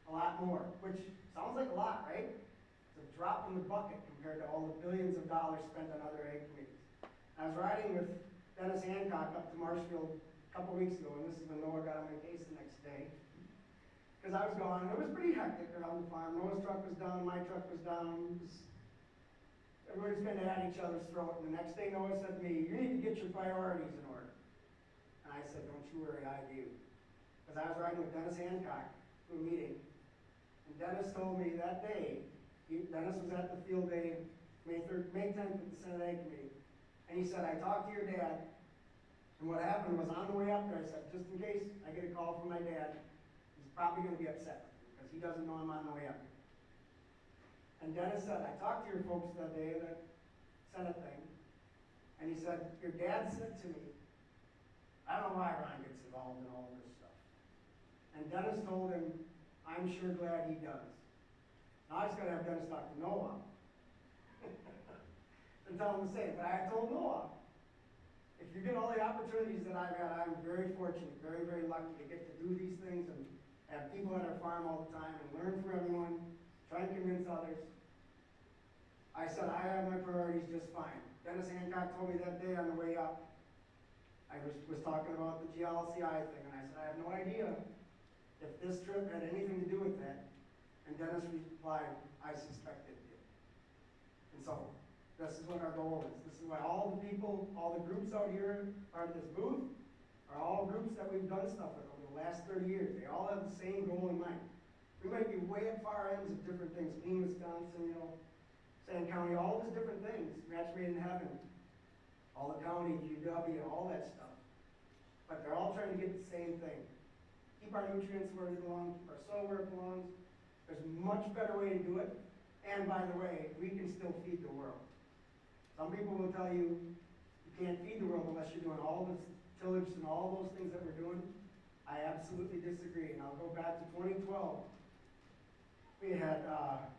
a lot more, which sounds like a lot, right? It's a drop in the bucket compared to all the billions of dollars spent on other ag committees. I was riding with Dennis Hancock up to Marshfield a couple weeks ago, and this is when Noah got on my case the next day. Because I was gone, and it was pretty hectic around the farm. Noah's truck was down, my truck was down. Everybody's been at each other's throat, and the next day Noah said to me, you need to get your priorities in order. And I said, don't you worry, I do. Because I was riding with Dennis Hancock to a meeting. And Dennis told me that day, Dennis was at the field day, May 10th with the Senate Ag Committee. And he said, I talked to your dad, and what happened was on the way up there, I said, just in case I get a call from my dad, he's probably going to be upset, because he doesn't know I'm on the way up. And Dennis said, I talked to your folks that day, that Senate thing, and he said, your dad said to me, I don't know why Ron gets involved in all of this stuff. And Dennis told him, I'm sure glad he does. Now I just got to have Dennis talk to Noah and tell him the same. But I told Noah, if if you get all the opportunities that I've had, I'm very fortunate, very, very lucky to get to do these things and have people at our farm all the time and learn from everyone, try and convince others. I said I have my priorities just fine. Dennis Hancock told me that day on the way up, I was talking about the GLCI thing, and I said, I have no idea if this trip had anything to do with that. And Dennis replied, I suspect it did. And so, this is what our goal is. This is why all the people, all the groups out here, part of this booth, are all groups that we've done stuff with over the last 30 years. They all have the same goal in mind. We might be way at far ends of different things, Keene, Wisconsin, Sand County, all these different things, match made in heaven, all the county, UW, all that stuff. But they're all trying to get the same thing. Keep our nutrients where they belong, keep our soil where it belongs. There's a much better way to do it. And by the way, we can still feed the world. Some people will tell you, you can't feed the world unless you're doing all this tillage and all those things that we're doing. I absolutely disagree, and I'll go back to 2012. We had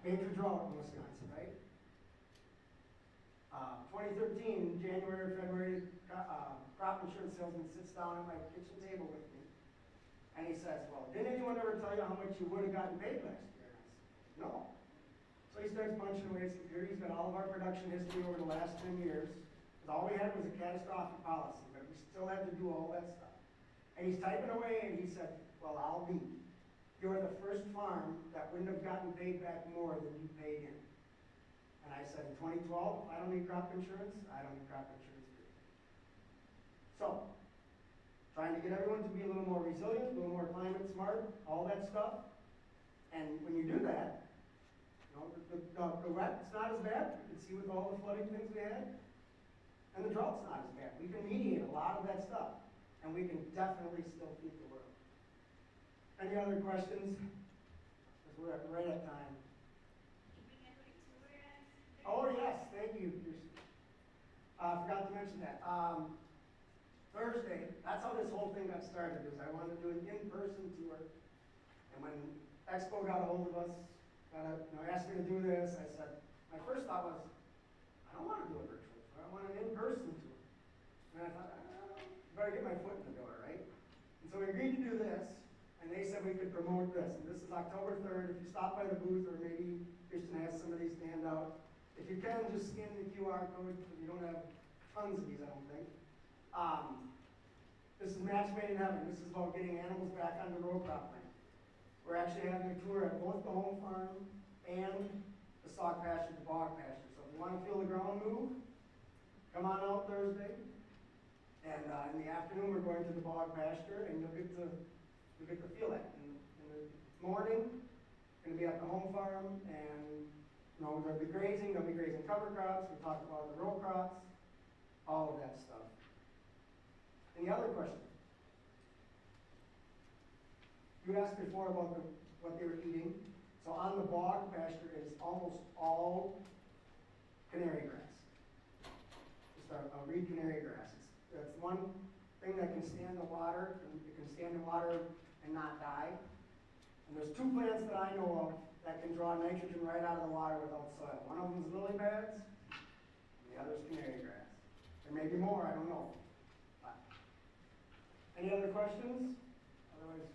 major drought in Wisconsin, right? 2013, January, February, crop insurance salesman sits down at my kitchen table with me, and he says, well, didn't anyone ever tell you how much you would have gotten paid last year? And I said, no. So he starts punching away at his computer. He's got all of our production history over the last 10 years. Because all we had was a catastrophic policy, but we still had to do all that stuff. And he's typing away, and he said, well, I'll be. You're the first farm that wouldn't have gotten paid back more than you paid in. And I said, in 2012, if I don't need crop insurance, I don't need crop insurance too. So, trying to get everyone to be a little more resilient, a little more climate smart, all that stuff. And when you do that, the wet's not as bad. You can see with all the flooding things we had. And the drought's not as bad. We can mediate a lot of that stuff. And we can definitely still feed the world. Any other questions? Because we're right at time. Oh yes, thank you. Forgot to mention that. Thursday, that's how this whole thing got started, is I wanted to do an in-person tour. And when Expo got a hold of us, asked me to do this, I said, my first thought was, I don't want to do a virtual tour, I want an in-person tour. And I thought, better get my foot in the door, right? And so we agreed to do this, and they said we could promote this. And this is October 3rd. If you stop by the booth, or maybe Kristen has somebody stand out, if you can, just scan the QR code, because we don't have tons of these, I don't think. This is Match Made in Heaven. This is about getting animals back on the row crop land. We're actually having a tour at both the home farm and the stock pasture, the bog pasture. So if you want to feel the ground move, come on out Thursday. And in the afternoon, we're going to the bog pasture, and you'll get to feel it. In the morning, going to be at the home farm, and they'll be grazing cover crops. We talked about the row crops, all of that stuff. Any other questions? You asked before about what they were eating. So on the bog pasture is almost all canary grass. Just a reed canary grass. That's one thing that can stand the water, and it can stand the water and not die. And there's two plants that I know of that can draw nitrogen right out of the water without soil. One of them is lily pads, and the other is canary grass. There may be more, I don't know. But any other questions? Otherwise,